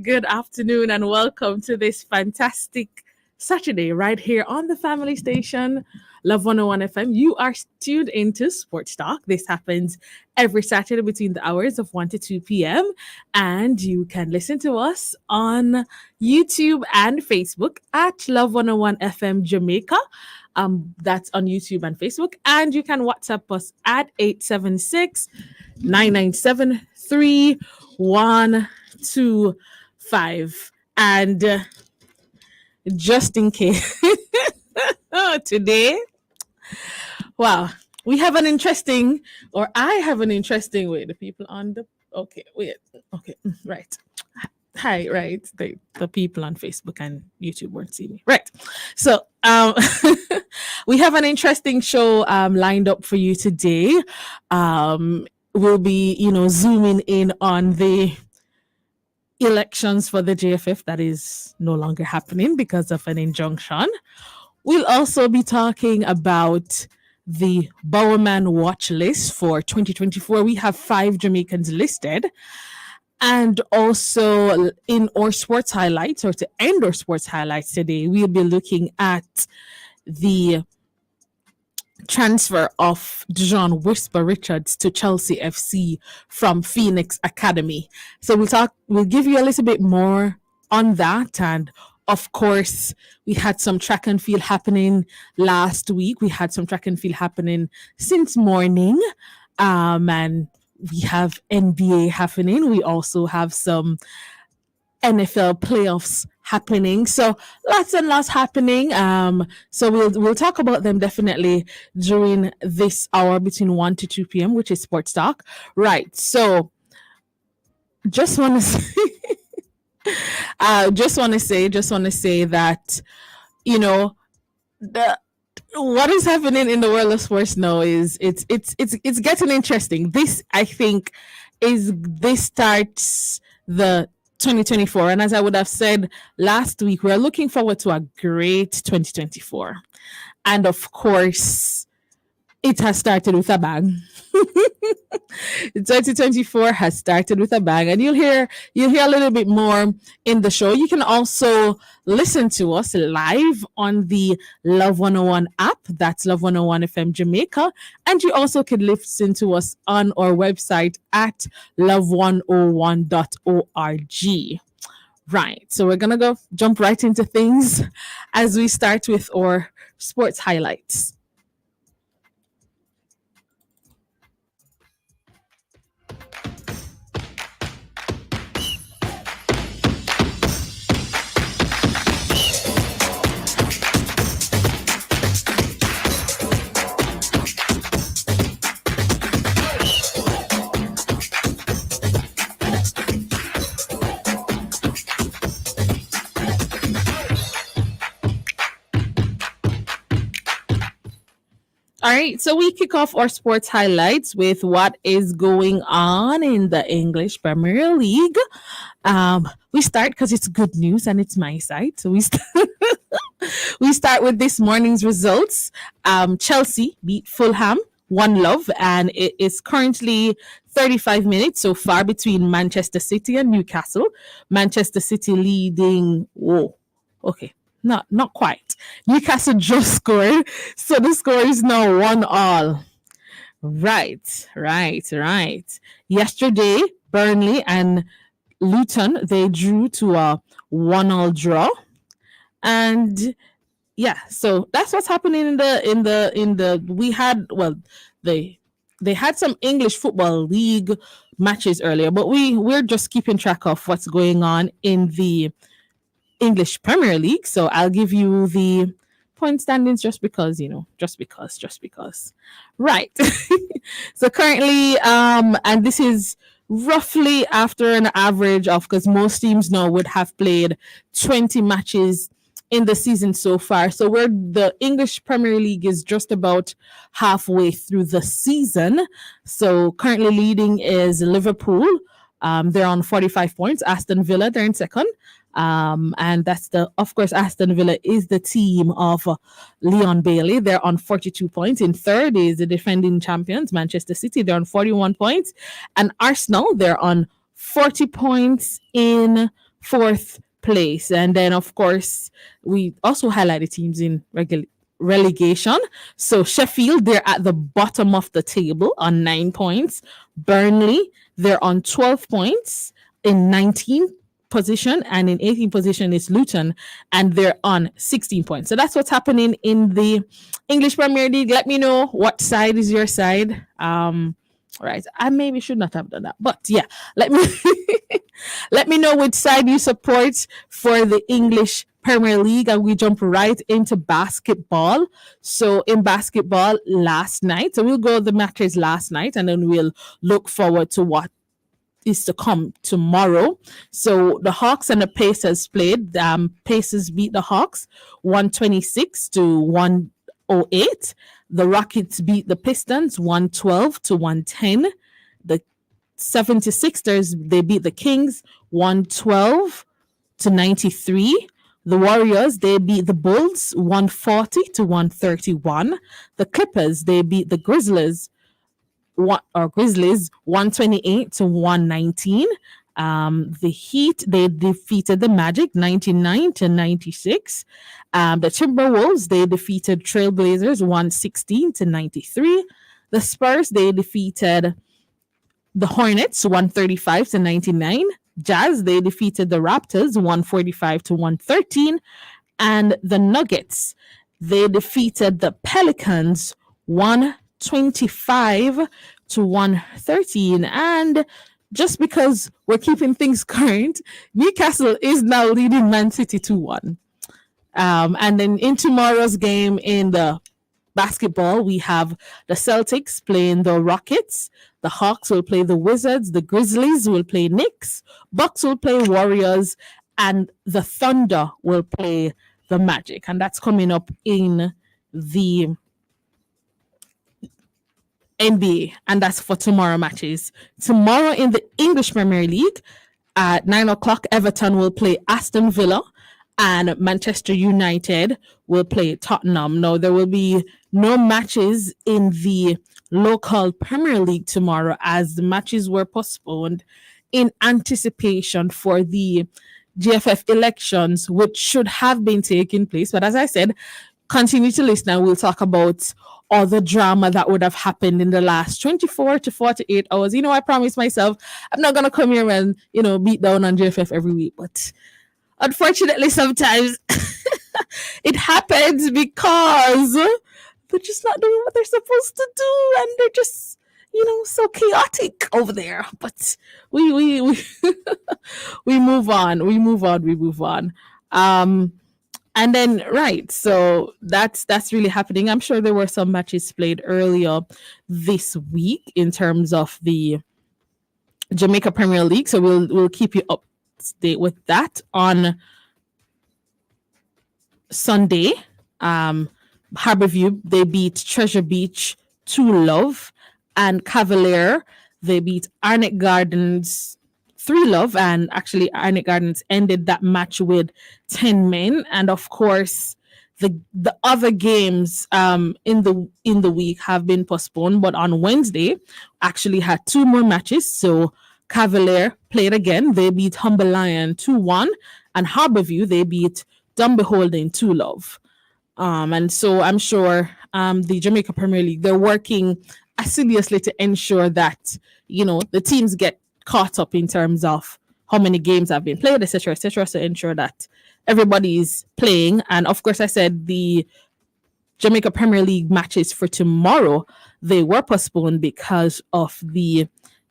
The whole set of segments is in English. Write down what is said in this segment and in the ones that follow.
Good afternoon and welcome to this fantastic Saturday right here on the family station, Love 101 FM. You are tuned into Sports Talk. This happens every Saturday between the hours of 1 to 2 p.m. And you can listen to us on YouTube and Facebook at Love 101 FM Jamaica. That's on YouTube and Facebook. And you can WhatsApp us at 876 997 3125. And just in case, today, wow, we have an interesting, or I have an interesting way. The people on the, okay, wait, okay, right. Hi, right. The people on Facebook and YouTube won't see me. Right. So we have an interesting show lined up for you today. We'll be, zooming in on the elections for the JFF that is no longer happening because of an injunction. We'll also be talking about the Bowerman watch list for 2024. We have 5 Jamaicans listed. And also in our sports highlights, or to end our sports highlights today, we'll be looking at the transfer of Dijon Whisper Richards to Chelsea FC from Phoenix Academy. So we'll give you a little bit more on that. And of course, we had some track and field happening last week. We had some track and field happening since morning. And we have NBA happening. We also have some NFL playoffs happening. So lots and lots happening. So we'll talk about them definitely during this hour between 1 to 2 p.m., which is Sports Talk. Right. So just want to say that, what is happening in the world of sports now is it's getting interesting. This, I think, starts the 2024. And as I would have said last week, we're looking forward to a great 2024. And of course, it has started with a bang. 2024 has started with a bang, and you'll hear a little bit more in the show. You can also listen to us live on the Love 101 app. That's Love 101 FM Jamaica. And you also can listen to us on our website at love101.org. Right. So we're going to jump right into things as we start with our sports highlights. All right, so we kick off our sports highlights with what is going on in the English Premier League. We start because it's good news and it's my side. So we start with this morning's results. Chelsea beat Fulham 1-0, and it is currently 35 minutes so far between Manchester City and Newcastle. Manchester City leading. Whoa, okay. Not quite. Newcastle just scored, so the score is now 1-1. Right. Yesterday, Burnley and Luton, they drew to a 1-1 draw, and yeah, so that's what's happening in the. We had they had some English Football League matches earlier, but we're just keeping track of what's going on in the English Premier League. So I'll give you the point standings just because. Right. So currently, and this is roughly after an average of, because most teams now would have played 20 matches in the season so far. So the English Premier League is just about halfway through the season. So currently leading is Liverpool They're on 45 points. Aston Villa, they're in second. And that's of course, Aston Villa is the team of Leon Bailey. They're on 42 points. In third is the defending champions, Manchester City. They're on 41 points. And Arsenal, they're on 40 points in fourth place. And then, of course, we also highlight the teams in relegation. So Sheffield, they're at the bottom of the table on 9 points. Burnley, they're on 12 points in 19th position, and in 18th position is Luton, and they're on 16 points. So that's what's happening in the English Premier League. Let me know what side is your side. Right, I maybe should not have done that, but yeah, let me let me know which side you support for the English Premier League, and we jump right into basketball. So in basketball last night, so we'll go the matches last night, and then we'll look forward to what is to come tomorrow. So the Hawks and the Pacers played. Pacers beat the Hawks 126 to 108. The Rockets beat the Pistons 112 to 110. The 76ers, they beat the Kings 112 to 93. The Warriors, they beat the Bulls 140 to 131. The Clippers, they beat the Grizzlies 128 to 119. The Heat, they defeated the Magic 99 to 96. The Timberwolves, they defeated Trailblazers 116 to 93. The Spurs, they defeated the Hornets 135 to 99. Jazz, they defeated the Raptors 145 to 113. And the Nuggets, they defeated the Pelicans 125 to 113. And just because we're keeping things current, Newcastle is now leading Man City 2-1. And then in tomorrow's game in the basketball, we have the Celtics playing the Rockets. The Hawks will play the Wizards. The Grizzlies will play Knicks. Bucks will play Warriors. And the Thunder will play the Magic. And that's coming up in the NBA, and that's for tomorrow matches. Tomorrow in the English Premier League at 9 o'clock, Everton will play Aston Villa and Manchester United will play Tottenham. Now, there will be no matches in the local Premier League tomorrow as the matches were postponed in anticipation for the GFF elections, which should have been taking place. But as I said, continue to listen and we'll talk about all the drama that would have happened in the last 24 to 48 hours. I promised myself I'm not going to come here and, beat down on JFF every week. But unfortunately, sometimes it happens because they're just not doing what they're supposed to do. And they're just, so chaotic over there. But we we move on. We move on. And then, right, so that's really happening. I'm sure there were some matches played earlier this week in terms of the Jamaica Premier League. So we'll keep you up to date with that on Sunday. Harborview, they beat Treasure Beach 2-love, and Cavalier, they beat Arnett Gardens 3-love, and actually Arnett Gardens ended that match with 10 men. And of course, the other games in the week have been postponed, but on Wednesday actually had 2 more matches. So Cavalier played again. They beat Humber Lion 2-1, and Harborview, they beat Dumbeholden 2-love. And so I'm sure the Jamaica Premier League, they're working assiduously to ensure that, the teams get caught up in terms of how many games have been played, etc., to ensure that everybody's playing. And of course, I said the Jamaica Premier League matches for tomorrow, they were postponed because of the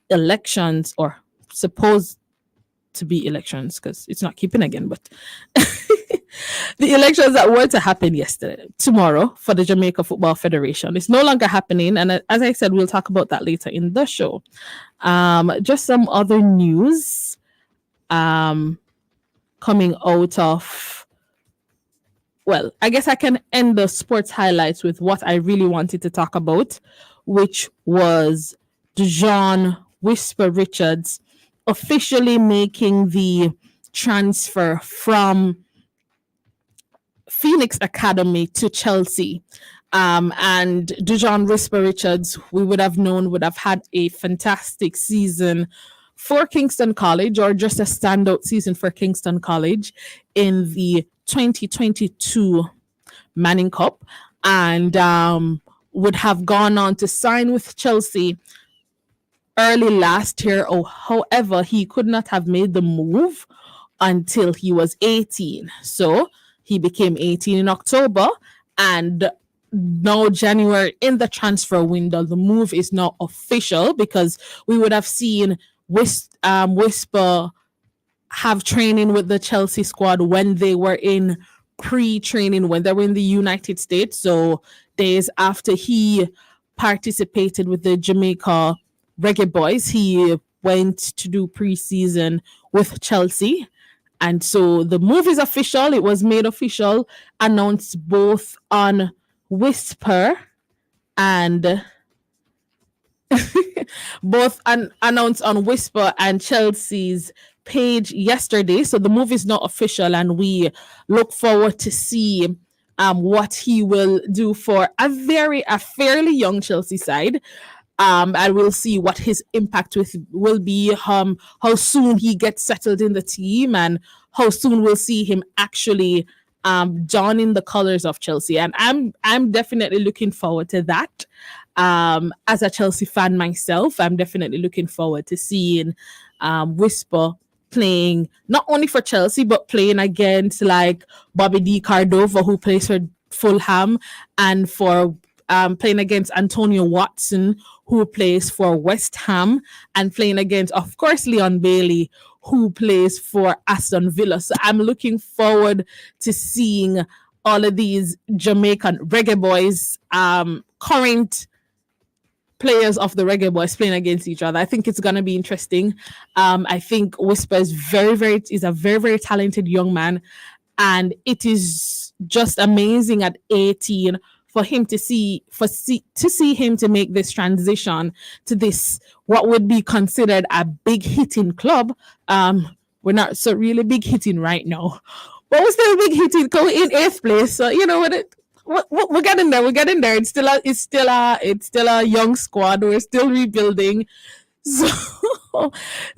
elections, or supposed to be elections, because it's not keeping again, but the elections that were to happen tomorrow for the Jamaica Football Federation. It's no longer happening. And as I said, we'll talk about that later in the show. Just some other news coming out of, well, I guess I can end the sports highlights with what I really wanted to talk about, which was Dijon Whisper Richards officially making the transfer from Phoenix Academy to Chelsea. And Dujon Whisper Richards, we would have known, would have had a fantastic season for Kingston College, or just a standout season for Kingston College in the 2022 Manning Cup, and would have gone on to sign with Chelsea early last year. Oh, however, he could not have made the move until he was 18. So he became 18 in October, and now January in the transfer window, the move is now official, because we would have seen Whisper have training with the Chelsea squad when they were in pre-training, when they were in the United States. So days after he participated with the Jamaica Reggae Boys, he went to do pre-season with Chelsea. And so the move is official. It was made official, announced both on Whisper and announced on Whisper and Chelsea's page yesterday. So the move is not official, and we look forward to see what he will do for a fairly young Chelsea side. And we'll see what his impact will be, how soon he gets settled in the team, and how soon we'll see him actually donning the colors of Chelsea. And I'm definitely looking forward to that. As a Chelsea fan myself, I'm definitely looking forward to seeing Whisper playing not only for Chelsea, but playing against like Bobby D. Cardova, who plays for Fulham, and for playing against Antonio Watson, who plays for West Ham, and playing against, of course, Leon Bailey, who plays for Aston Villa. So I'm looking forward to seeing all of these Jamaican Reggae Boys, current players of the Reggae Boys, playing against each other. I think it's going to be interesting. I think Whisper is is a very, very talented young man. And it is just amazing at 18 for him to see him to make this transition to this, what would be considered a big hitting club. We're not so really big hitting right now, but we're still big hitting, in 8th place. So you know what, we're getting there. We're getting there. It's still a young squad. We're still rebuilding. So,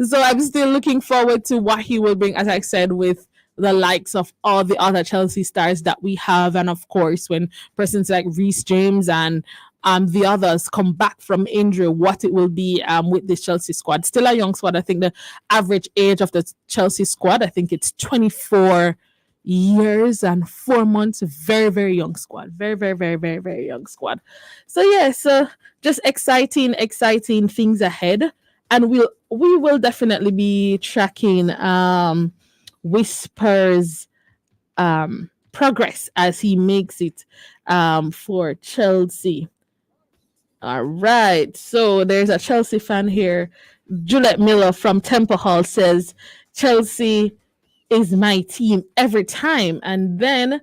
so I'm still looking forward to what he will bring, as I said, with the likes of all the other Chelsea stars that we have. And of course, when persons like Reece James and the others come back from injury, what it will be with this Chelsea squad. Still a young squad. I think the average age of the Chelsea squad, I think it's 24 years and 4 months. Very, very young squad. Very, very, very, very, very young squad. So yeah, so just exciting things ahead. And we will definitely be tracking Whisper's progress as he makes it for Chelsea. All right. So there's a Chelsea fan here. Juliet Miller from Temple Hall says, Chelsea is my team every time. And then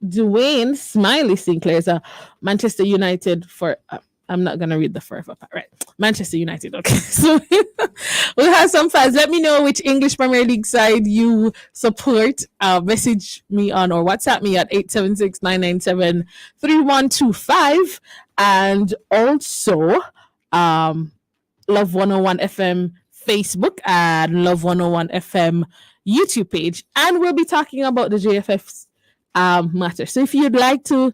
Dwayne Smiley Sinclair is a Manchester United for... I'm not going to read the forever part. Right. Manchester United. Okay. So we'll have some fans. Let me know which English Premier League side you support. Message me on or WhatsApp me at 876-997-3125. And also Love 101 FM Facebook and Love 101 FM YouTube page. And we'll be talking about the JFF's matter. So if you'd like to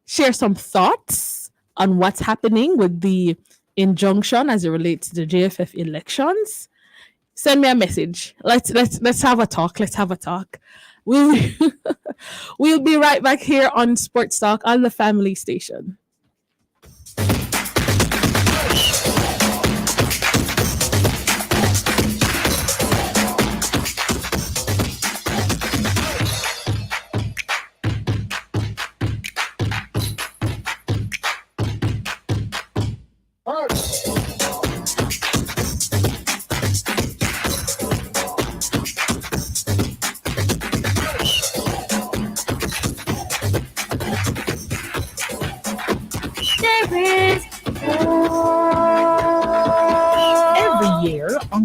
share some thoughts on what's happening with the injunction as it relates to the JFF elections, send me a message. Let's have a talk. Let's have a talk. We'll be right back here on Sports Talk on the Family Station.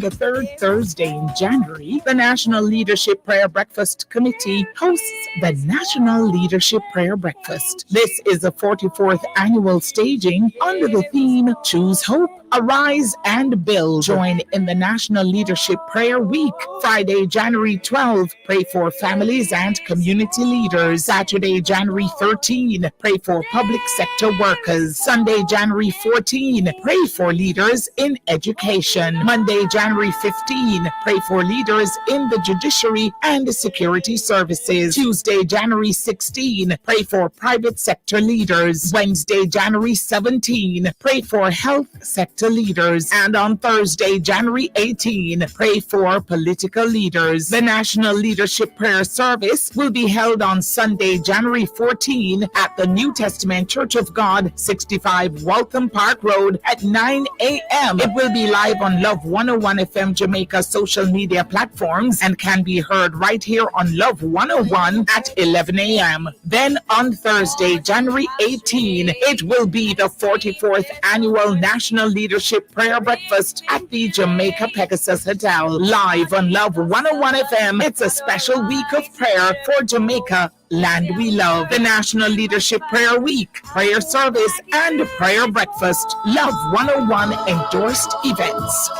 the third Thursday in January, the National Leadership Prayer Breakfast Committee hosts the National Leadership Prayer Breakfast. This is the 44th annual staging under the theme Choose Hope, Arise and Build. Join in the National Leadership Prayer Week. Friday, January 12, pray for families and community leaders. Saturday, January 13, pray for public sector workers. Sunday, January 14, pray for leaders in education. Monday, January 15, pray for leaders in the judiciary and security services. Tuesday, January 16, pray for private sector leaders. Wednesday, January 17, pray for health sector leaders. And on Thursday, January 18, pray for political leaders. The National Leadership Prayer Service will be held on Sunday, January 14 at the New Testament Church of God, 65 Waltham Park Road at 9 a.m. It will be live on Love 101 FM Jamaica social media platforms and can be heard right here on Love 101 at 11 a.m. Then on Thursday, January 18, it will be the 44th annual National Leadership Prayer Breakfast at the Jamaica Pegasus Hotel, live on Love 101 FM. It's a special week of prayer for Jamaica, land we love. The National Leadership Prayer Week, prayer service, and prayer breakfast. Love 101 endorsed events.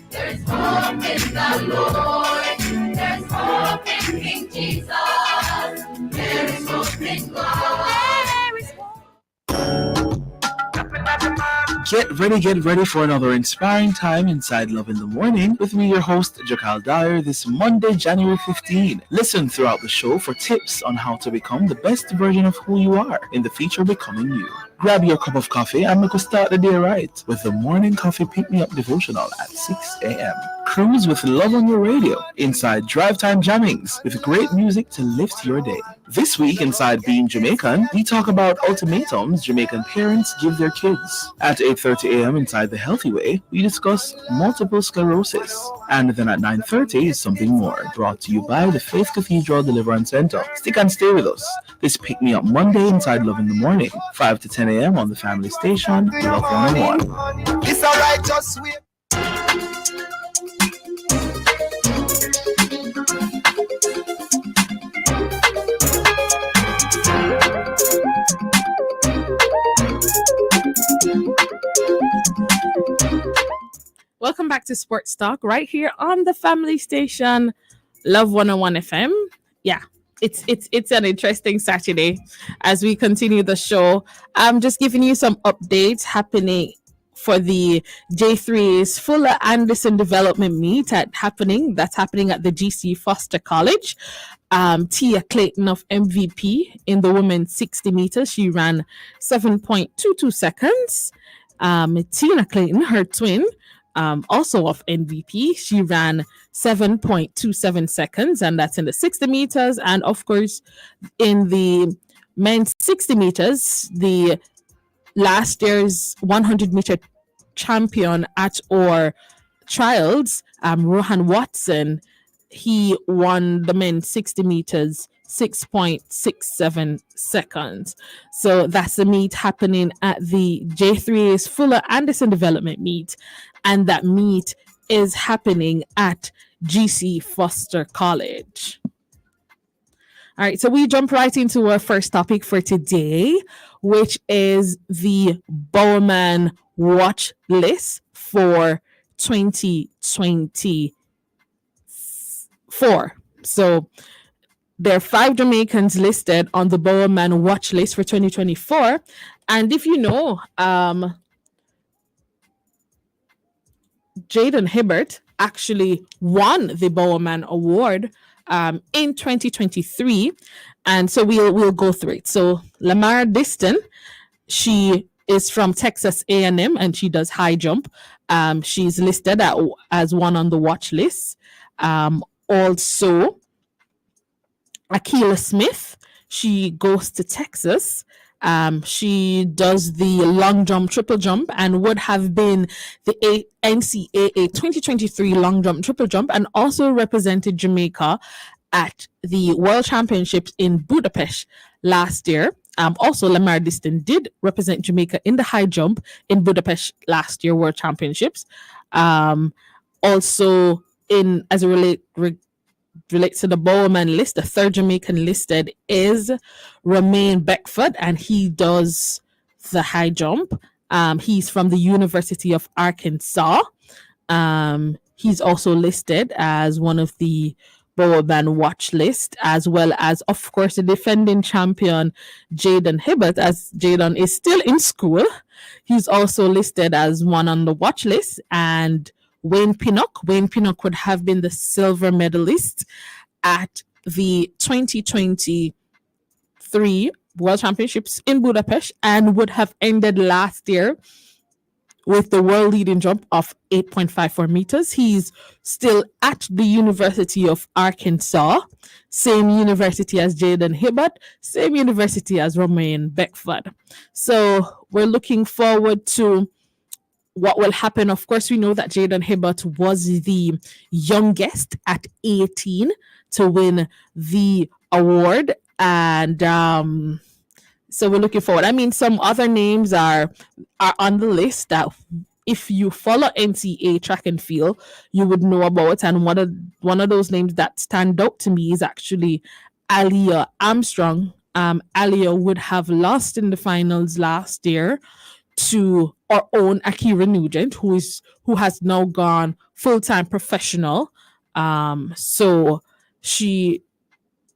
There's hope in the Lord. There's hope in King Jesus. There is hope in God. There is hope. Get ready for another inspiring time inside Love in the Morning with me, your host, Jakal Dyer, this Monday, January 15. Listen throughout the show for tips on how to become the best version of who you are in the feature Becoming You. Grab your cup of coffee and make us start the day right with the Morning Coffee Pick Me Up devotional at 6 a.m. Cruise with Love on your radio inside Drive Time Jammings with great music to lift your day. This week inside Being Jamaican, we talk about ultimatums Jamaican parents give their kids. At 8:30 a.m. inside The Healthy Way, we discuss multiple sclerosis. And then at 9:30 is Something More, brought to you by the Faith Cathedral Deliverance Center. Stick and stay with us. This Pick Me Up Monday inside Love in the Morning, 5 to 10 a.m. on the family station, Love 101. It's alright, just wait. Welcome back to Sports Talk right here on the family station, Love 101 FM. Yeah, it's an interesting Saturday as we continue the show. I'm just giving you some updates happening for the J3's Fuller Anderson Development Meet that's happening at the GC Foster College. Tia Clayton of MVP in the women's 60 meters. She ran 7.22 seconds. Tina Clayton, her twin, also of MVP, she ran 7.27 seconds, and that's in the 60 meters. And of course, in the men's 60 meters, the last year's 100 meter champion at our trials, Rohan Watson, he won the men's 60 meters 6.67 seconds. So that's the meet happening at the J3's Fuller Anderson Development Meet, and that meet is happening at GC Foster College. All right, so we jump right into our first topic for today, which is the Bowerman watch list for 2024. So there are 5 Jamaicans listed on the Bowerman watch list for 2024. And if you know, Jaden Hibbert actually won the Bowerman Award in 2023. And so we'll go through it. So Lamar Diston, she is from Texas A&M and she does high jump. She's listed as one on the watch list. Also, Akila Smith, she goes to Texas. She does the long jump, triple jump, and would have been the NCAA 2023 long jump, triple jump, and also represented Jamaica at the World Championships in Budapest last year. Also, Lamar Diston did represent Jamaica in the high jump in Budapest last year, World Championships. Also, in as it relates to the Bowerman list, the third Jamaican listed is Romain Beckford, and he does the high jump. He's from the University of Arkansas. He's also listed as one of the Bowerman watch list, as well as, of course, the defending champion Jaden Hibbert, as Jaden is still in school. He's also listed as one on the watch list, and Wayne Pinnock. Wayne Pinnock would have been the silver medalist at the 2023 World Championships in Budapest and would have ended last year with the world leading jump of 8.54 meters. He's still at the University of Arkansas, same university as Jaden Hibbert, same university as Romain Beckford. So we're looking forward to what will happen. Of course, we know that Jaden Hibbert was the youngest at 18 to win the award. And so we're looking forward. I mean, some other names are on the list that if you follow NCAA track and field, you would know about. And one of those names that stand out to me is actually Alia Armstrong. Alia would have lost in the finals last year to our own Akira Nugent, who has now gone full-time professional. So she,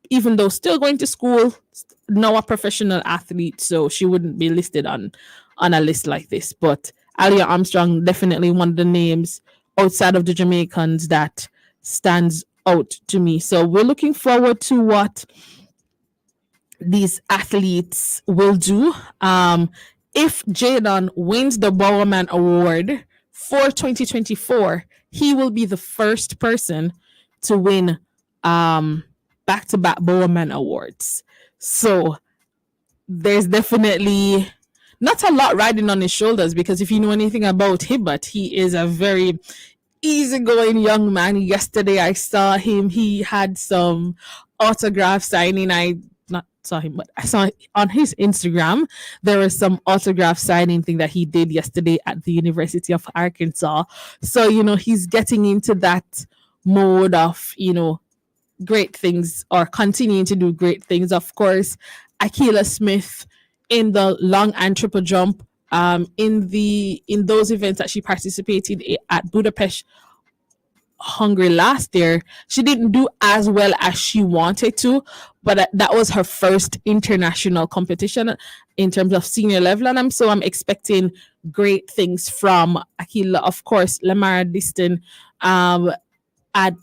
even though still going to school, now a professional athlete, so she wouldn't be listed on a list like this. But Alia Armstrong, definitely one of the names outside of the Jamaicans that stands out to me. So we're looking forward to what these athletes will do. If Jaden wins the Bowerman Award for 2024, he will be the first person to win back-to-back Bowerman Awards. So there's definitely not a lot riding on his shoulders, because if you know anything about Hibbert, he is a very easygoing young man. Yesterday I saw him. He had some autograph signing. I not saw him, but I saw on his Instagram there was some autograph signing thing that he did yesterday at the University of Arkansas. So, you know, he's getting into that mode of, you know, great things or continuing to do great things. Of course, Akila Smith in the long and triple jump, in those events that she participated at Budapest, Hungary last year, she didn't do as well as she wanted to, but that was her first international competition in terms of senior level, and I'm expecting great things from Akila. Of course, Lamar Diston, at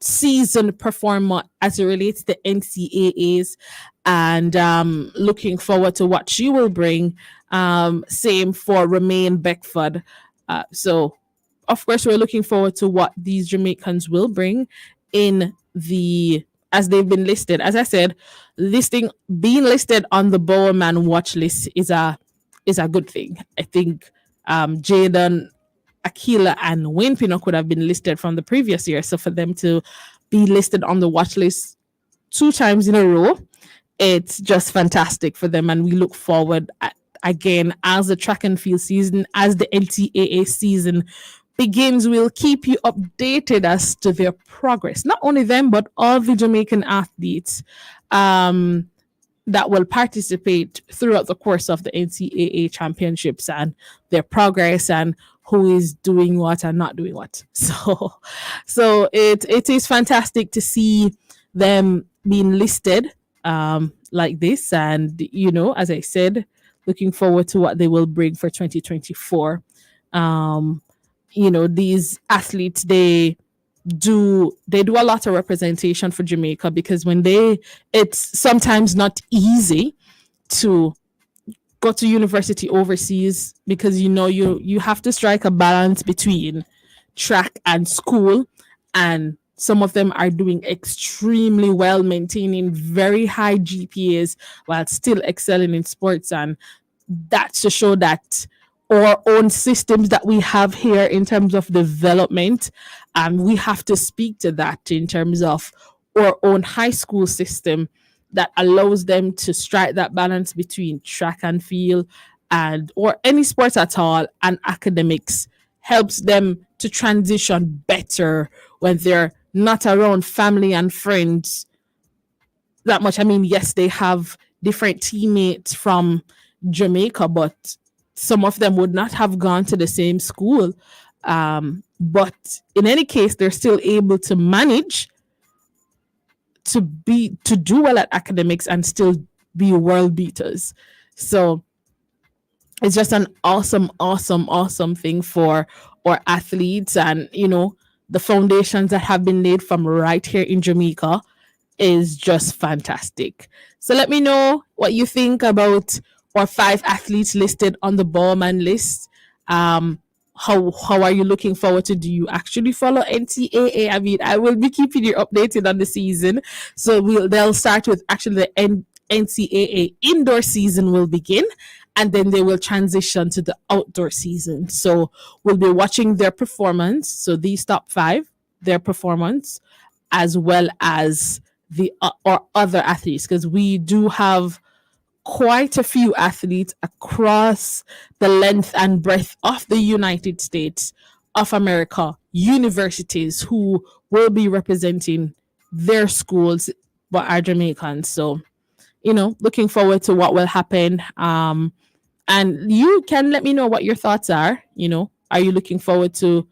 seasoned performer as it relates to NCAAs, and looking forward to what she will bring. Same for Romain Beckford. So of course, we're looking forward to what these Jamaicans will bring in as they've been listed. As I said, being listed on the Bowerman watch list is a good thing. I think Jaden, Akila, and Wayne Pinnock could have been listed from the previous year. So for them to be listed on the watch list 2 times in a row, it's just fantastic for them. And we look forward again as the track and field season, as the NCAA season begins, we'll keep you updated as to their progress. Not only them, but all the Jamaican athletes that will participate throughout the course of the NCAA championships, and their progress and who is doing what and not doing what. So it is fantastic to see them being listed like this. And, you know, as I said, looking forward to what they will bring for 2024. You know, these athletes, they do a lot of representation for Jamaica, because it's sometimes not easy to go to university overseas, because, you know, you have to strike a balance between track and school, and some of them are doing extremely well, maintaining very high GPAs while still excelling in sports. And that's to show that our own systems that we have here in terms of development, we have to speak to that in terms of our own high school system that allows them to strike that balance between track and field or any sports at all, and academics, helps them to transition better when they're not around family and friends that much. I mean, yes, they have different teammates from Jamaica, but some of them would not have gone to the same school. But in any case, they're still able to manage to do well at academics and still be world beaters. So it's just an awesome, awesome, awesome thing for our athletes, and the foundations that have been laid from right here in Jamaica is just fantastic. So let me know what you think about our 5 athletes listed on the Bowman list. How are you looking forward to? Do you actually follow NCAA? I mean, I will be keeping you updated on the season. So they'll start with actually the NCAA indoor season will begin, and then they will transition to the outdoor season. So we'll be watching their performance. So these top 5, their performance, as well as the or other athletes, because we do have quite a few athletes across the length and breadth of the United States of America, universities who will be representing their schools but are Jamaicans. So, looking forward to what will happen. And you can let me know what your thoughts are. Are you looking forward to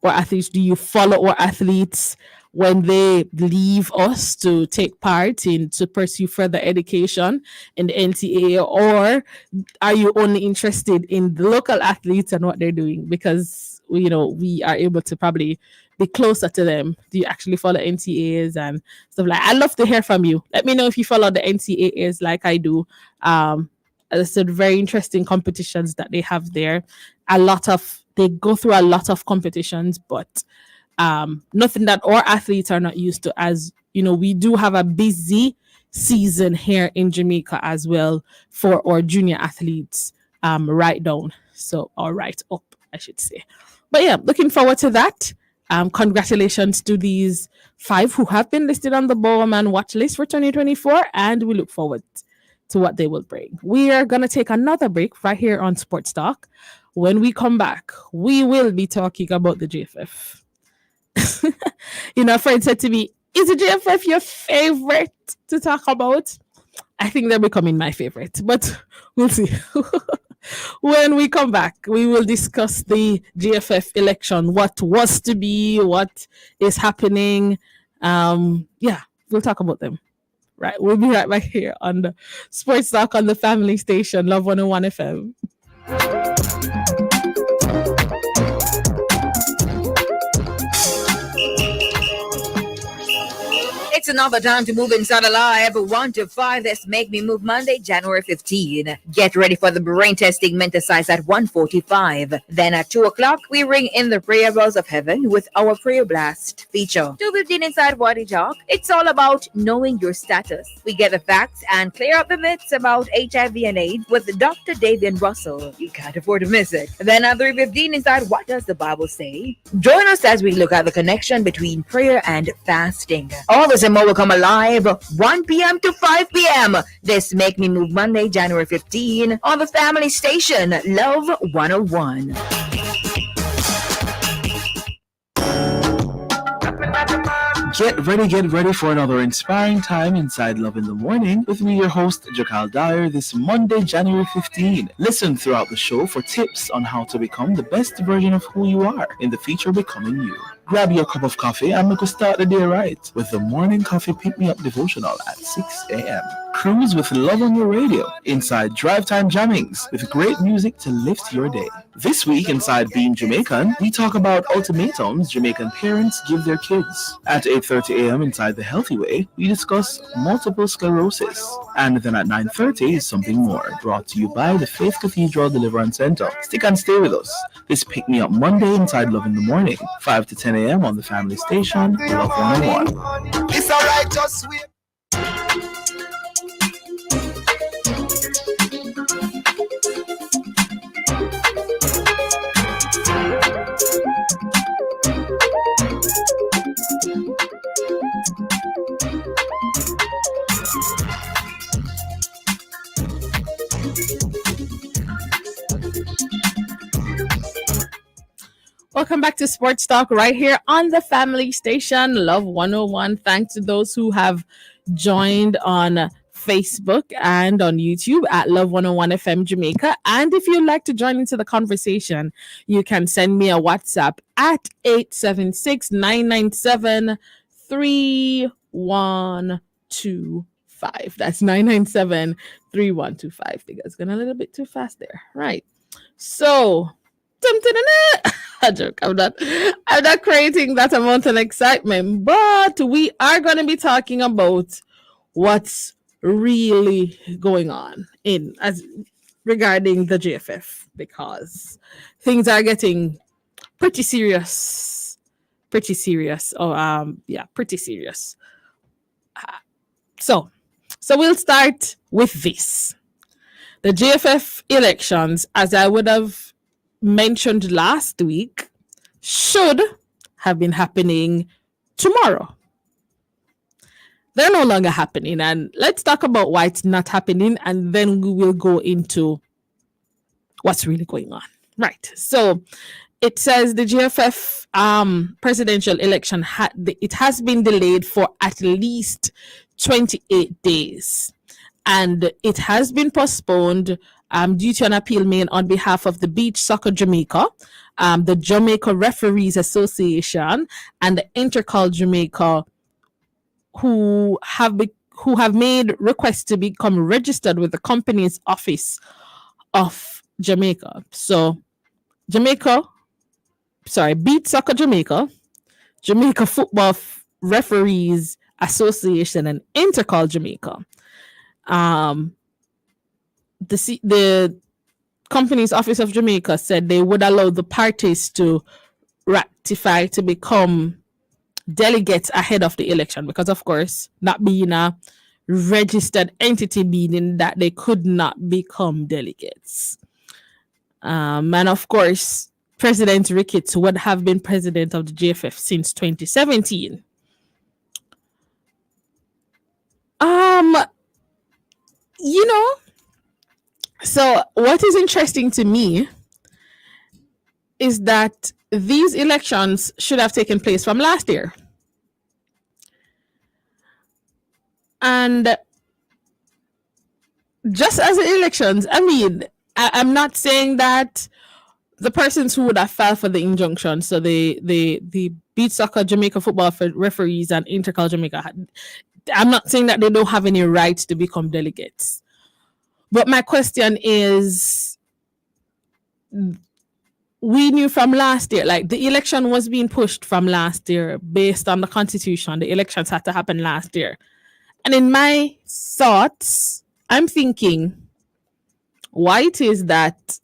our athletes? Do you follow our athletes when they leave us to take part in to pursue further education in the NCAA, or are you only interested in the local athletes and what they're doing? Because we are able to probably be closer to them. Do you actually follow NCAAs and stuff like? I'd love to hear from you. Let me know if you follow the NCAAs like I do. As I said, very interesting competitions that they have there. They go through a lot of competitions, but nothing that our athletes are not used to. As we do have a busy season here in Jamaica as well for our junior athletes, right down. So, or right up, I should say. But yeah, looking forward to that. Congratulations to these 5 who have been listed on the Bowman watch list for 2024, and we look forward to what they will bring. We are going to take another break right here on Sports Talk. When we come back, we will be talking about the JFF. A friend said to me, is the JFF your favorite to talk about? I think they're becoming my favorite, but we'll see. When we come back, we will discuss the JFF election, what was to be, what is happening. We'll talk about them. Right, we'll be right back here on the Sports Talk on the family station, Love 101 FM. It's another time to move inside alive. 1 to 5. This Make Me Move Monday, January 15. Get ready for the brain testing Mentasize at 1:45. Then at 2 o'clock, we ring in the prayer bells of heaven with our prayer blast feature. 2:15 inside Waddy Talk. It's all about knowing your status. We get the facts and clear up the myths about HIV and AIDS with Dr. Davian Russell. You can't afford to miss it. Then at 3:15 inside What Does the Bible Say? Join us as we look at the connection between prayer and fasting. All this and more will come alive 1 p.m. to 5 p.m. This Make Me Move Monday, January 15 on the family station, Love 101. Get ready for another inspiring time inside Love in the Morning with me, your host, Jakal Dyer, this Monday, January 15. Listen throughout the show for tips on how to become the best version of who you are in the future Becoming You. Grab your cup of coffee and we could start the day right with the Morning Coffee Pick Me Up devotional at 6 a.m. Cruise with Love on your radio inside Drive Time Jammings with great music to lift your day. This week inside Being Jamaican, we talk about ultimatums Jamaican parents give their kids. At 8:30 a.m. inside The Healthy Way, we discuss multiple sclerosis. And then at 9:30 is Something More, brought to you by the Faith Cathedral Deliverance Center. Stick and stay with us. This Pick Me Up Monday inside Love in the Morning, 5 to 10 a.m. on the family station, Love 101. It's alright, just wait. Welcome back to Sports Talk right here on the family station, Love 101. Thanks to those who have joined on Facebook and on YouTube at Love 101 FM Jamaica. And if you'd like to join into the conversation, you can send me a WhatsApp at 876 997 3125. That's 997 3125. I think it's going a little bit too fast there. Right. So, a joke. I'm not creating that amount of excitement, but we are going to be talking about what's really going on in as regarding the GFF, because things are getting pretty serious. Pretty serious. Pretty serious. So we'll start with this. The GFF elections, as I would have mentioned last week, should have been happening tomorrow. They're no longer happening, and let's talk about why it's not happening, and then we will go into what's really going on. Right. So it says the GFF presidential election it has been delayed for at least 28 days, and it has been postponed due to an appeal made on behalf of the Beach Soccer Jamaica, the Jamaica Referees Association, and the Intercal Jamaica, who have made requests to become registered with the Companies Office of Jamaica. So Beach Soccer Jamaica, Jamaica Football Referees Association, and Intercal Jamaica. The Companies Office of Jamaica said they would allow the parties to ratify to become delegates ahead of the election, because of course, not being a registered entity, meaning that they could not become delegates. And of course, President Ricketts would have been president of the GFF since 2017. So what is interesting to me is that these elections should have taken place from last year. And just as the elections, I'm not saying that the persons who would have filed for the injunction, so the Beach Soccer Jamaica Football Referees and Intercal Jamaica, I'm not saying that they don't have any right to become delegates. But my question is, we knew from last year, like the election was being pushed from last year based on the constitution. The elections had to happen last year. And in my thoughts, I'm thinking why it is that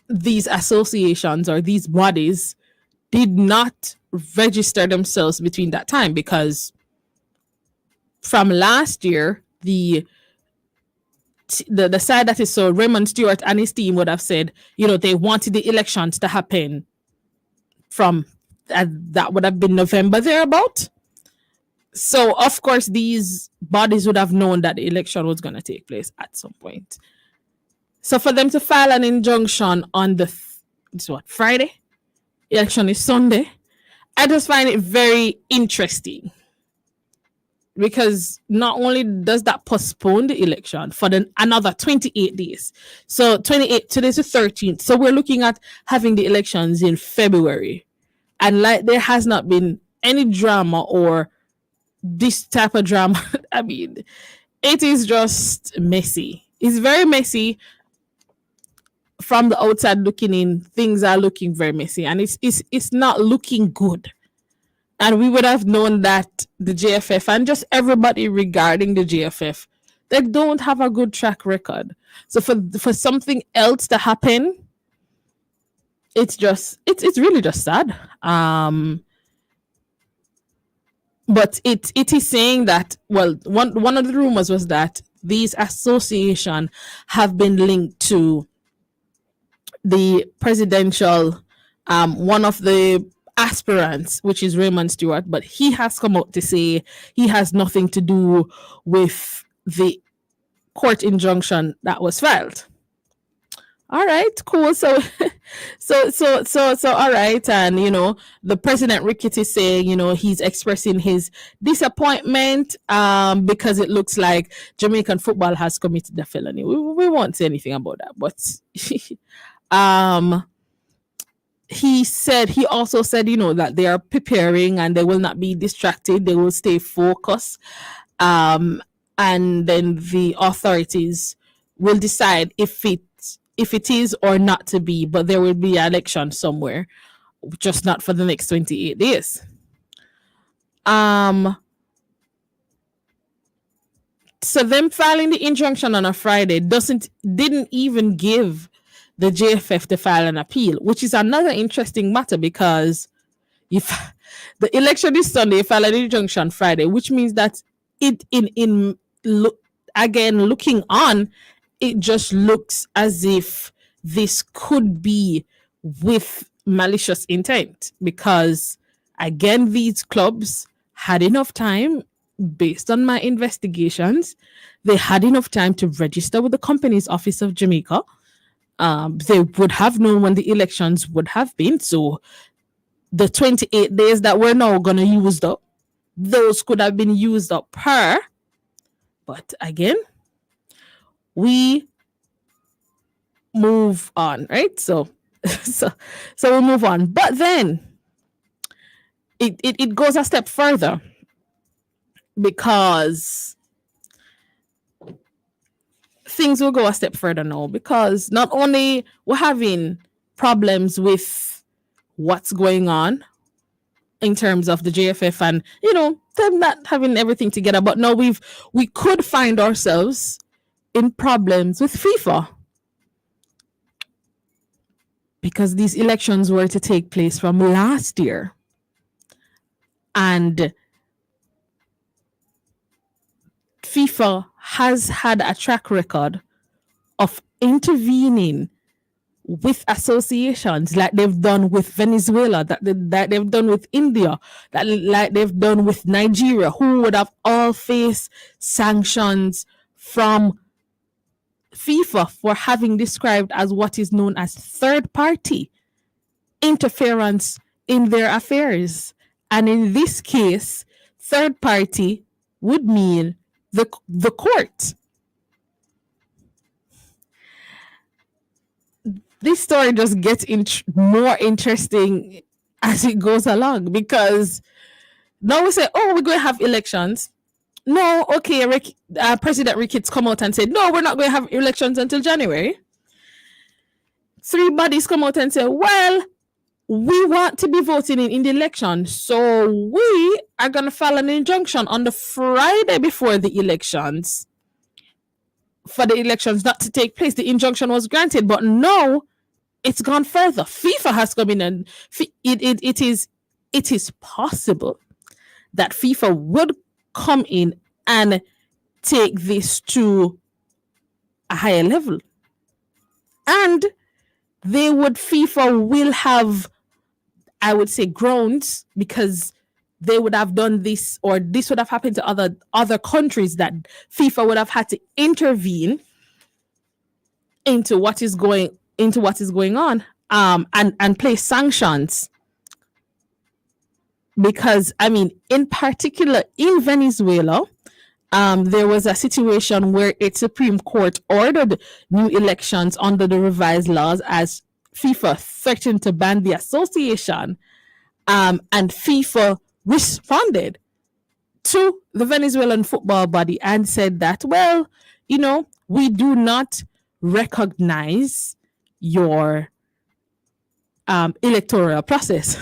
these associations or these bodies did not register themselves between that time, because from last year, the side that is so Raymond Stewart and his team would have said, they wanted the elections to happen from that would have been November thereabout. So of course these bodies would have known that the election was going to take place at some point. So for them to file an injunction on Friday, election is Sunday, I just find it very interesting. Because not only does that postpone the election for another 28 days. So 28, today's the 13th. So we're looking at having the elections in February. And like there has not been any drama or this type of drama. It is just messy. It's very messy. From the outside looking in, things are looking very messy. And it's not looking good. And we would have known that the GFF and just everybody regarding the GFF, they don't have a good track record. So for something else to happen, it's really just sad. But it is saying that, well, one of the rumors was that these associations have been linked to the presidential, one of the aspirants, which is Raymond Stewart, but he has come out to say he has nothing to do with the court injunction that was filed. All right, cool. So, all right, and the president Ricketts is saying, he's expressing his disappointment, because it looks like Jamaican football has committed a felony. We won't say anything about that, but um, he also said, that they are preparing and they will not be distracted. They will stay focused, and then the authorities will decide if it is or not to be, but there will be an election somewhere, just not for the next 28 days. So them filing the injunction on a Friday didn't even give the JFF to file an appeal, which is another interesting matter, because if the election is Sunday, file an injunction Friday, which means that looking on, it just looks as if this could be with malicious intent, because again, these clubs had enough time, based on my investigations, they had enough time to register with the Companies Office of Jamaica. They would have known when the elections would have been. So the 28 days that we're now going to use up, those could have been used up per. But again, we move on, right? So we move on. But then it goes a step further, because things will go a step further now, because not only we're having problems with what's going on in terms of the JFF and them not having everything together, but now we could find ourselves in problems with FIFA, because these elections were to take place from last year, and FIFA has had a track record of intervening with associations, like they've done with Venezuela, that they've done with India, that like they've done with Nigeria, who would have all faced sanctions from FIFA for having described as what is known as third party interference in their affairs. And in this case, third party would mean the court. This story just gets more interesting as it goes along, because now we say, oh, we're going to have elections. No, okay, President Ricketts come out and said, no, we're not going to have elections until January. 3 bodies come out and say, well, we want to be voting in the election, so we are going to file an injunction on the Friday before the elections for the elections not to take place. The injunction was granted, but no, it's gone further. FIFA has come in, and it is possible that FIFA would come in and take this to a higher level, and FIFA will have, I would say, grounds, because they would have done this, or this would have happened to other countries, that FIFA would have had to intervene into what is going on, and place sanctions. Because in particular in Venezuela, there was a situation where a Supreme Court ordered new elections under the revised laws, as FIFA threatened to ban the association, and FIFA responded to the Venezuelan football body and said that, well, we do not recognize your electoral process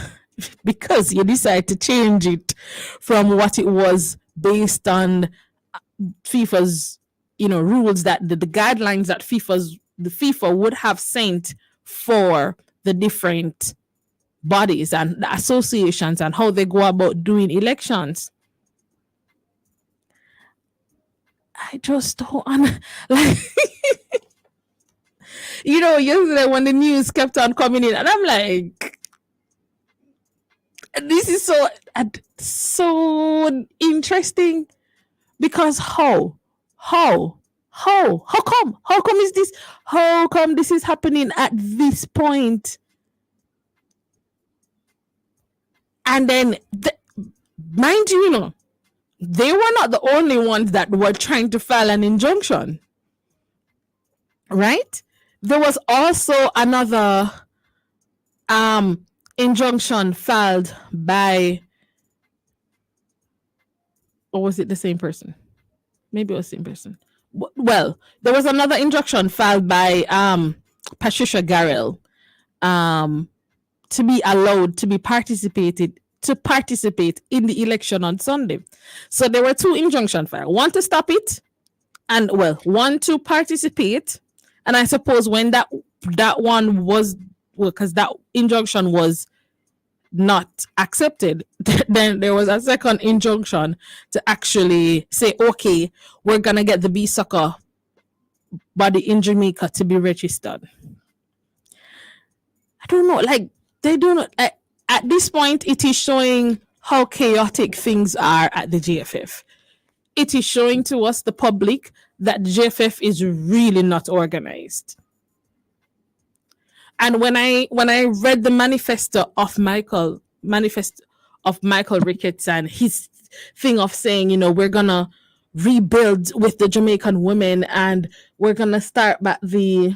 because you decide to change it from what it was based on FIFA's rules, that the guidelines that FIFA would have sent for the different bodies and the associations and how they go about doing elections. I just don't yesterday when the news kept on coming in, and I'm like, this is so interesting, because how How come? How come is this? How come this is happening at this point? And then, mind you, they were not the only ones that were trying to file an injunction, right? There was also another injunction filed by, or was it the same person? Maybe it was the same person. Well, there was another injunction filed by Patricia Garrell to be allowed to participate in the election on Sunday. So there were two injunctions filed. One to stop it, and one to participate. And I suppose when that one was, because that injunction was not accepted, then there was a second injunction to actually say, okay, we're gonna get the beach soccer body in Jamaica to be registered. I don't know, like they don't. At this point, it is showing how chaotic things are at the GFF. It is showing to us, the public, that the GFF is really not organized. And when I read the manifesto of Michael Ricketts and his thing of saying, we're gonna rebuild with the Jamaican women, and we're gonna start back the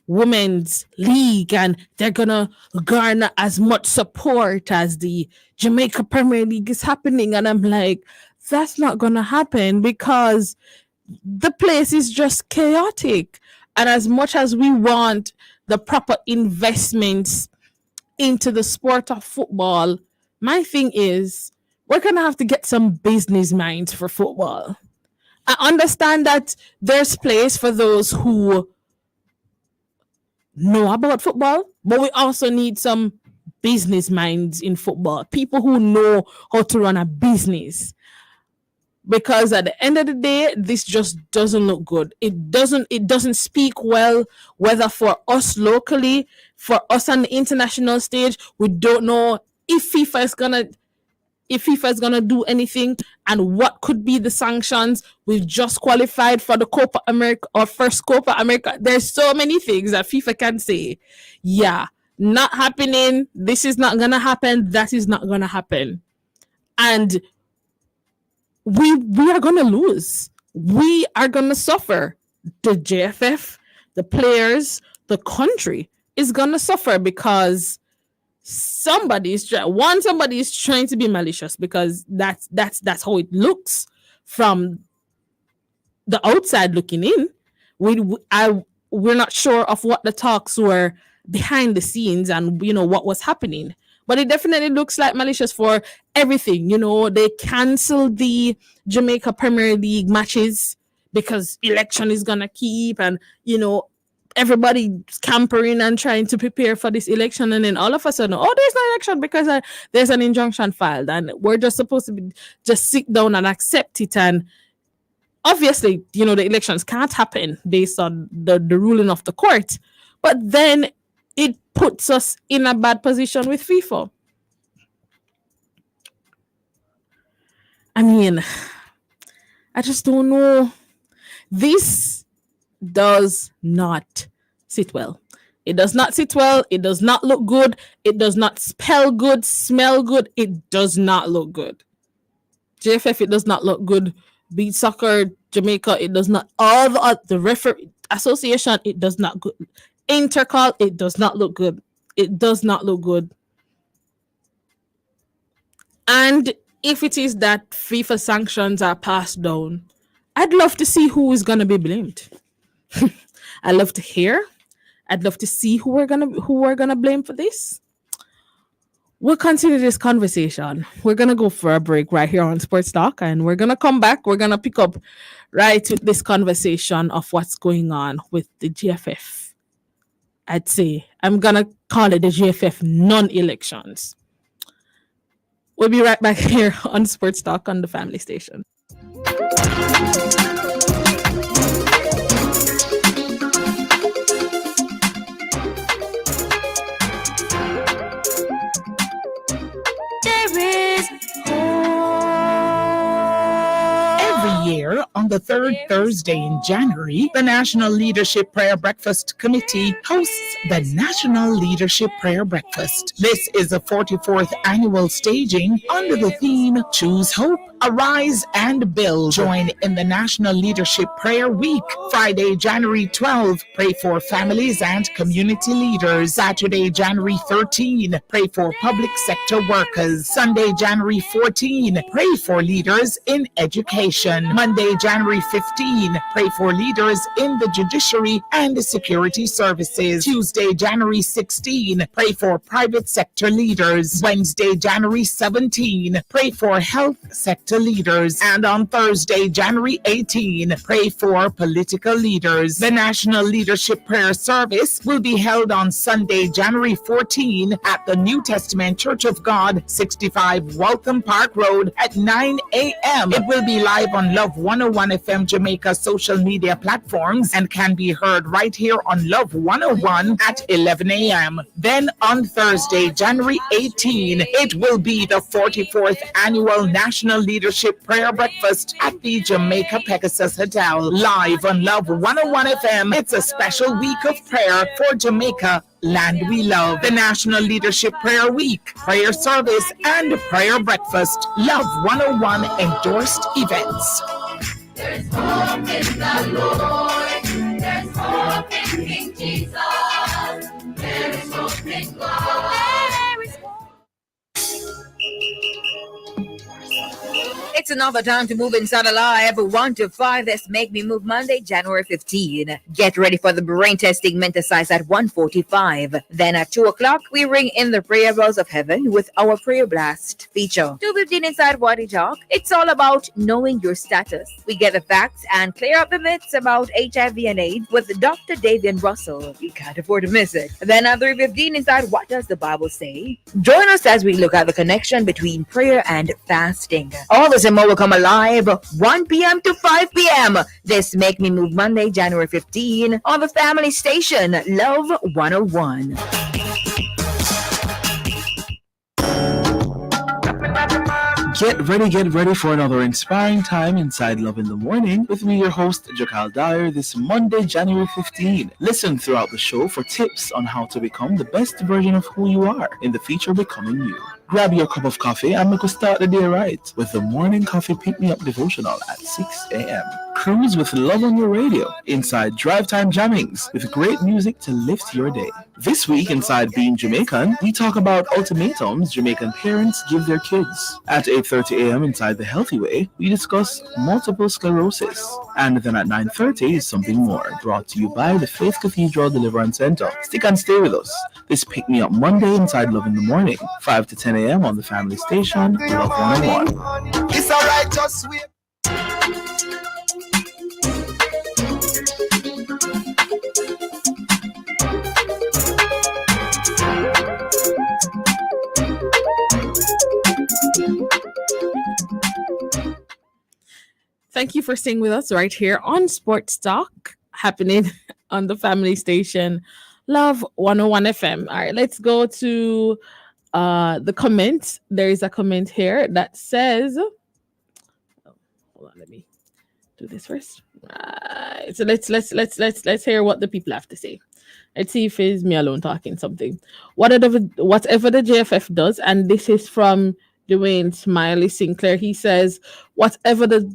women's league, and they're gonna garner as much support as the Jamaica Premier League is happening. And I'm like, that's not gonna happen, because the place is just chaotic. And as much as we want the proper investments into the sport of football, my thing is, we're gonna have to get some business minds for football. I understand that there's place for those who know about football, but we also need some business minds in football, people who know how to run a business. Because at the end of the day, this just doesn't look good. It doesn't speak well, whether for us locally, for us on the international stage. We don't know if FIFA is gonna do anything, and what could be the sanctions. We've just qualified for the Copa America, or first Copa America. There's so many things that FIFA can say. Yeah, not happening. This is not gonna happen. That is not gonna happen. And we are gonna lose. We are gonna suffer. The JFF, the players, the country is gonna suffer, because somebody is trying to be malicious, because that's how it looks from the outside looking in. We're not sure of what the talks were behind the scenes and what was happening, but it definitely looks like malicious for everything. They canceled the Jamaica Premier League matches because election is gonna keep, and everybody scampering and trying to prepare for this election, and then all of a sudden, there's no election because there's an injunction filed, and we're just supposed to just sit down and accept it. And obviously, the elections can't happen based on the ruling of the court, but then it puts us in a bad position with FIFA. I mean, I just don't know. This does not sit well. It does not sit well. It does not look good. It does not spell good, smell good. It does not look good. JFF, it does not look good. Beach Soccer, Jamaica, it does not. All the referee association, it does not good. Intercal, it does not look good. It does not look good. And if it is that FIFA sanctions are passed down, I'd love to see who is going to be blamed. I'd love to hear. I'd love to see who we're gonna blame for this. We'll continue this conversation. We're gonna go for a break right here on Sports Talk, and we're gonna come back. We're gonna pick up right with this conversation of what's going on with the GFF. I'd say I'm gonna call it the GFF non-elections. We'll be right back here on Sports Talk on the Family Station. There is hope. the third Thursday in January, the National Leadership Prayer Breakfast Committee hosts the National Leadership Prayer Breakfast. This is the 44th annual staging under the theme Choose Hope, Arise and Build. Join in the National Leadership Prayer Week. Friday, January 12, pray for families and community leaders. Saturday, January 13, pray for public sector workers. Sunday, January 14, pray for leaders in education. Monday, January 15, pray for leaders in the judiciary and security services. Tuesday, January 16, pray for private sector leaders. Wednesday, January 17, pray for health sector leaders. And on Thursday, January 18, pray for political leaders. The National Leadership Prayer Service will be held on Sunday, January 14 at the New Testament Church of God, 65 Waltham Park Road at 9 a.m. It will be live on Love 101 FM Jamaica social media platforms and can be heard right here on Love 101 at 11 a.m. Then on Thursday, January 18, it will be the 44th annual National Leadership Prayer Breakfast at the Jamaica Pegasus Hotel, live on Love 101 FM. It's a special week of prayer for Jamaica, land we love. The National Leadership Prayer Week, prayer service, and prayer breakfast. Love 101 endorsed events. There's hope in the Lord. There's hope in King Jesus. There is hope in God. There is hope. It's another time to move inside alive. 1 to 5. That's Make Me Move Monday, January 15. Get ready for the brain testing mental at 1:45. Then at 2 o'clock, we ring in the prayer bells of heaven with our prayer blast feature. 2:15 inside Wadi Talk. It's all about knowing your status. We get the facts and clear up the myths about HIV and AIDS with Dr. Davian Russell. You can't afford to miss it. Then at 3:15 inside What Does the Bible Say? Join us as we look at the connection between prayer and fasting. All this and more will come alive 1 p.m. to 5 p.m. This Make Me Move Monday, January 15 on the family station, Love 101. Get ready for another inspiring time inside Love in the Morning with me, your host, Jakal Dyer, this Monday, January 15. Listen throughout the show for tips on how to become the best version of who you are in the future Becoming You. Grab your cup of coffee and we could start the day right with the Morning Coffee Pick Me Up devotional at 6 a.m. Cruise with love on your radio inside Drive Time Jammings with great music to lift your day. This week inside Being Jamaican, we talk about ultimatums Jamaican parents give their kids. At 8:30 a.m. inside The Healthy Way, we discuss multiple sclerosis. And then at 9:30 is Something More, brought to you by the Faith Cathedral Deliverance Center. Stick and stay with us. This Pick Me Up Monday inside Love in the Morning, 5 to 10 a.m. on the family station, Love 101. It's alright, just wait. Thank you for staying with us right here on Sports Talk, happening on the family station, Love 101 FM. All right, let's go to the comments. There is a comment here that says, hold on, let me do this first. So let's hear what the people have to say. Let's see if it's me alone talking something. Whatever the JFF does, and this is from Dwayne Smiley Sinclair. He says, whatever the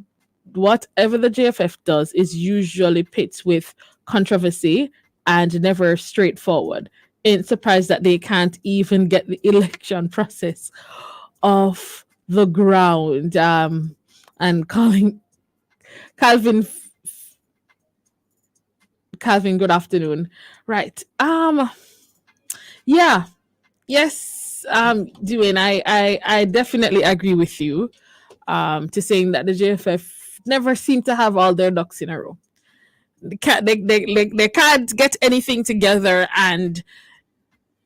JFF does is usually pits with controversy and never straightforward. Ain't surprised that they can't even get the election process off the ground. And calling Calvin, good afternoon. Right. Yeah. Yes, Dwayne, I definitely agree with you to saying that the JFF never seem to have all their ducks in a row. They can't get anything together. And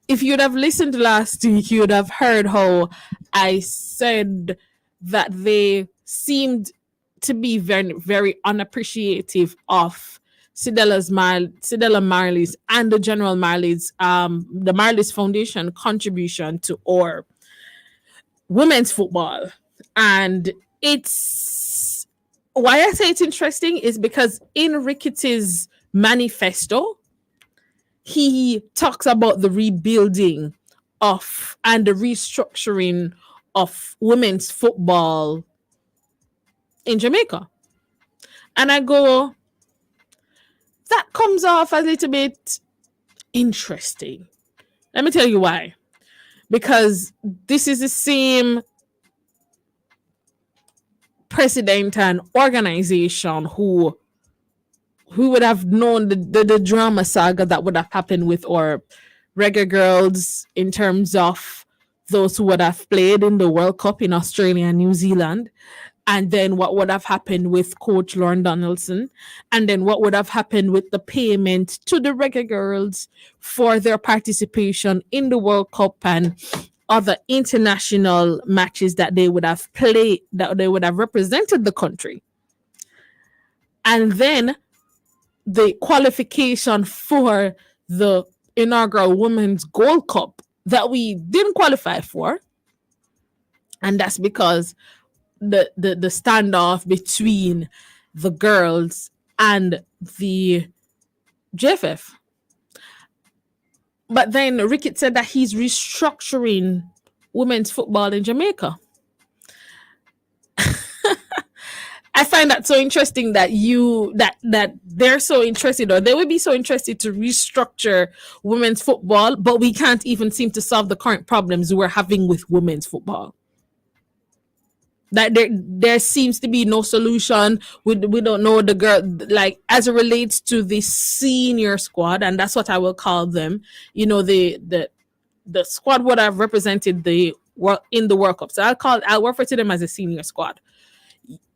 if you'd have listened last week, you'd have heard how I said that they seemed to be very, very unappreciative of Cedella Marley's and the General Marley's, the Marley's Foundation contribution to our women's football. And it's Why I say it's interesting is because in Rickett's manifesto, he talks about the rebuilding of and the restructuring of women's football in Jamaica. And I go, that comes off a little bit interesting. Let me tell you why. Because this is the same president and organization who would have known the drama saga that would have happened with our reggae girls in terms of those who would have played in the World Cup in Australia and New Zealand, and then what would have happened with Coach Lauren Donaldson, and then what would have happened with the payment to the reggae girls for their participation in the World Cup and other international matches that they would have played, that they would have represented the country. And then the qualification for the inaugural Women's Gold Cup that we didn't qualify for. And that's because the standoff between the girls and the JFF. But then Rickett said that he's restructuring women's football in Jamaica. I find that so interesting that that they're so interested, or they would be so interested to restructure women's football, but we can't even seem to solve the current problems we're having with women's football. That there seems to be no solution. We don't know the girl, like, as it relates to the senior squad, and that's what I will call them. You know, the squad would have represented the world in the World Cup. So I'll refer to them as a senior squad.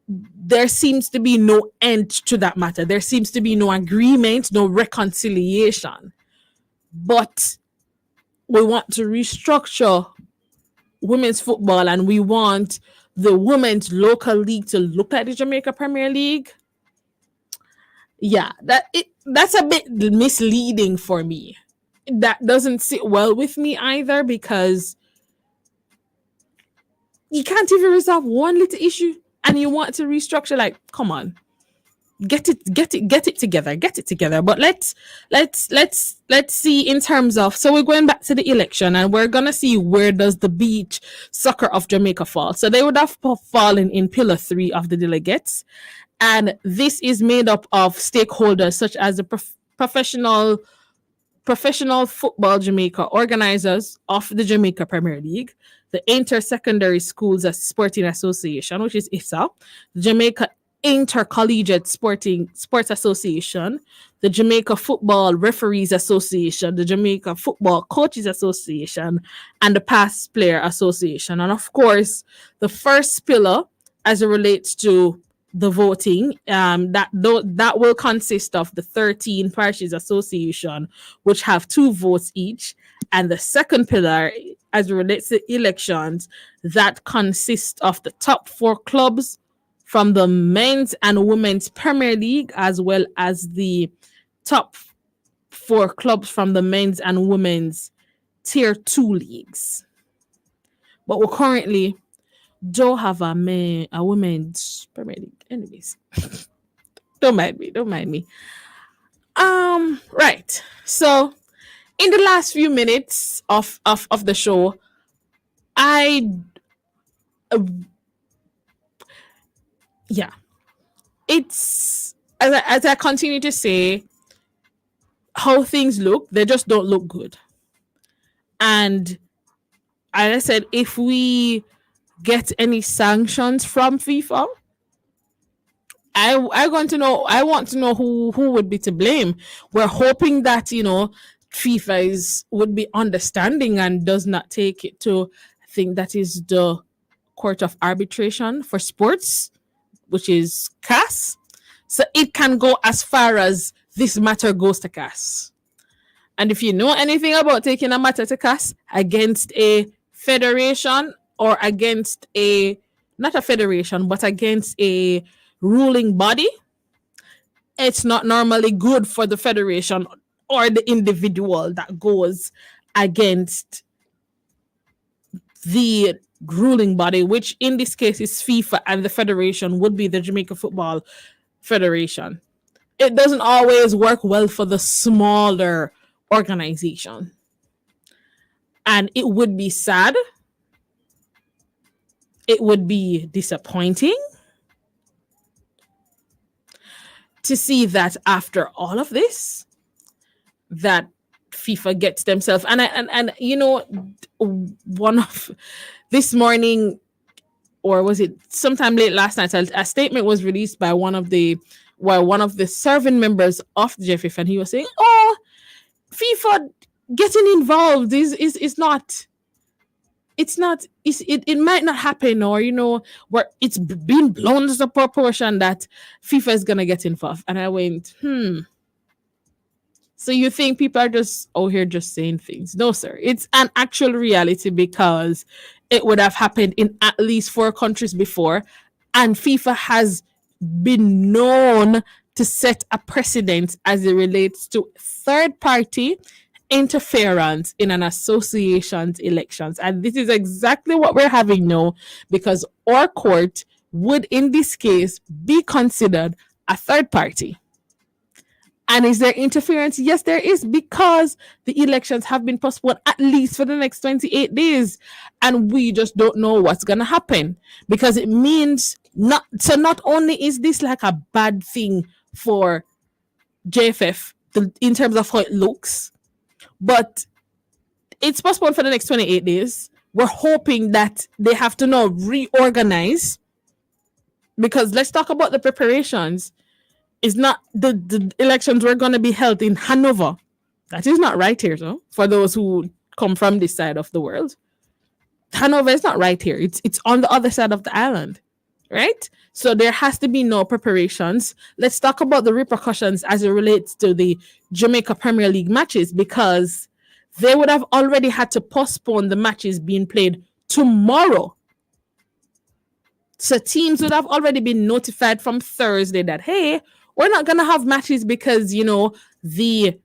There seems to be no end to that matter. There seems to be no agreement, no reconciliation. But we want to restructure women's football, and we want the women's local league to look at the Jamaica Premier League. Yeah, that's a bit misleading for me. That doesn't sit well with me either, because you can't even resolve one little issue and you want to restructure. Like, come on, get it together. But let's see in terms of, so we're going back to the election and we're gonna see where does the Beach Soccer of Jamaica fall. So they would have fallen in pillar 3 of the delegates, and this is made up of stakeholders such as the professional Football Jamaica, organizers of the Jamaica Premier League, the Inter-Secondary Schools Sporting Association, which is ISA, the Jamaica Intercollegiate Sports Association, the Jamaica Football Referees Association, the Jamaica Football Coaches Association, and the Past Player Association. And of course, the first pillar, as it relates to the voting, that will consist of the 13 parishes association, which have 2 votes each, and the second pillar, as it relates to elections, that consists of the top 4 clubs from the men's and women's Premier League, as well as the top 4 clubs from the men's and women's Tier 2 leagues. But we currently don't have a women's Premier League. Anyways, don't mind me. Right. So in the last few minutes of the show, it's as I continue to say, how things look, they just don't look good. And as I said, if we get any sanctions from FIFA, I want to know who would be to blame. We're hoping that, FIFA would be understanding and does not take it to, I think that is the Court of Arbitration for Sports, which is CAS. So it can go as far as this matter goes to CAS. And if you know anything about taking a matter to CAS against a federation, or against not a federation, but against a ruling body, it's not normally good for the federation or the individual that goes against the ruling body, which in this case is FIFA, and the federation would be the Jamaica Football Federation. It doesn't always work well for the smaller organization. And it would be sad. It would be disappointing to see that after all of this, that FIFA gets themselves and you know, one of this morning, or was it sometime late last night, a statement was released by one of the serving members of the JFF, and he was saying, "Oh, FIFA getting involved is not." It might not happen, or you know, where it's been blown to the proportion that FIFA is gonna get involved. And I went, so you think people are just out here just saying things? No, sir. It's an actual reality, because it would have happened in at least 4 countries before, and FIFA has been known to set a precedent as it relates to third party interference in an association's elections. And this is exactly what we're having now, because our court would in this case be considered a third party. And is there interference? Yes, there is, because the elections have been postponed at least for the next 28 days. And we just don't know what's going to happen, because it means not only is this like a bad thing for JFF in terms of how it looks, but it's postponed for the next 28 days. We're hoping that they have to now reorganize, because let's talk about the preparations. It's not the elections were going to be held in Hanover. That is not right here, so for those who come from this side of the world. Hanover is not right here. It's on the other side of the island, right? So there has to be no preparations. Let's talk about the repercussions as it relates to the Jamaica Premier League matches, because they would have already had to postpone the matches being played tomorrow. So teams would have already been notified from Thursday that, hey, we're not going to have matches because, you know, the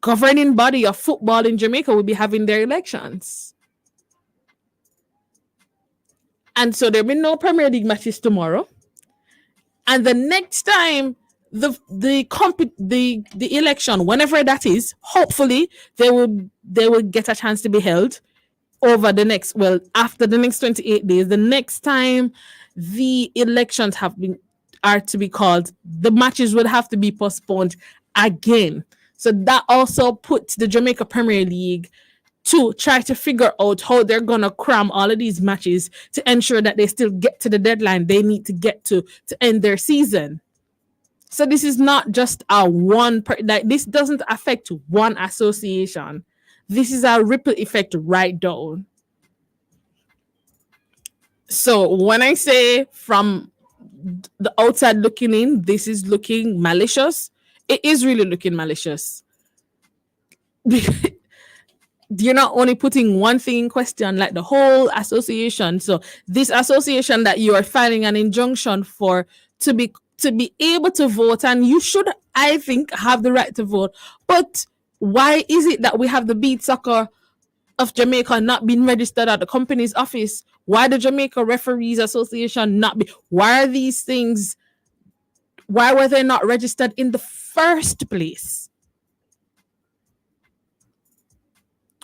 governing body of football in Jamaica will be having their elections. And so there'll be no Premier League matches tomorrow. And the next time the election, whenever that is, hopefully they will get a chance to be held over the next, well, after the next 28 days. The next time the elections are to be called, the matches will have to be postponed again. So that also puts the Jamaica Premier League to try to figure out how they're going to cram all of these matches to ensure that they still get to the deadline they need to get to end their season. So this is not just this doesn't affect one association. This is a ripple effect right down. So when I say from the outside looking in, this is looking malicious, it is really looking malicious. You're not only putting one thing in question, like the whole association. So this association that you are filing an injunction for to be able to vote, and you should, I think, have the right to vote. But why is it that we have the Beat Soccer of Jamaica not being registered at the company's office? Why the Jamaica Referees Association not be? Why are these things? Why were they not registered in the first place?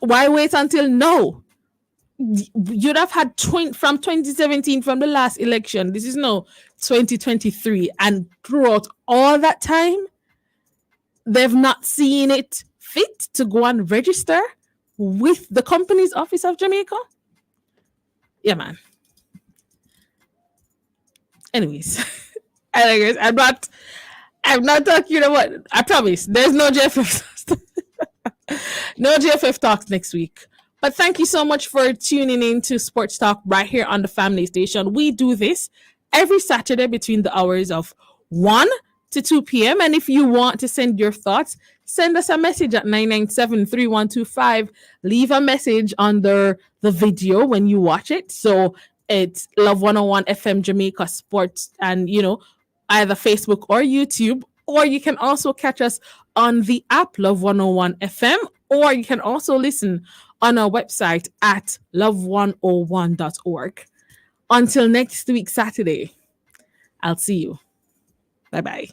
Why wait until now? You'd have had from 2017, from the last election. This is now 2023. And throughout all that time, they've not seen it fit to go and register with the Company's Office of Jamaica. Yeah, man. Anyways, I'm not talking, you know what? I promise there's no JFF. No JFF talks next week. But thank you so much for tuning in to Sports Talk right here on the Family Station. We do this every Saturday between the hours of 1 to 2 p.m. And if you want to send your thoughts, send us a message at 997-3125. Leave a message under the video when you watch it. So it's Love 101 FM Jamaica Sports, and, you know, either Facebook or YouTube. Or you can also catch us on the app Love 101 FM, or you can also listen on our website at love101.org. Until next week, Saturday, I'll see you. Bye bye.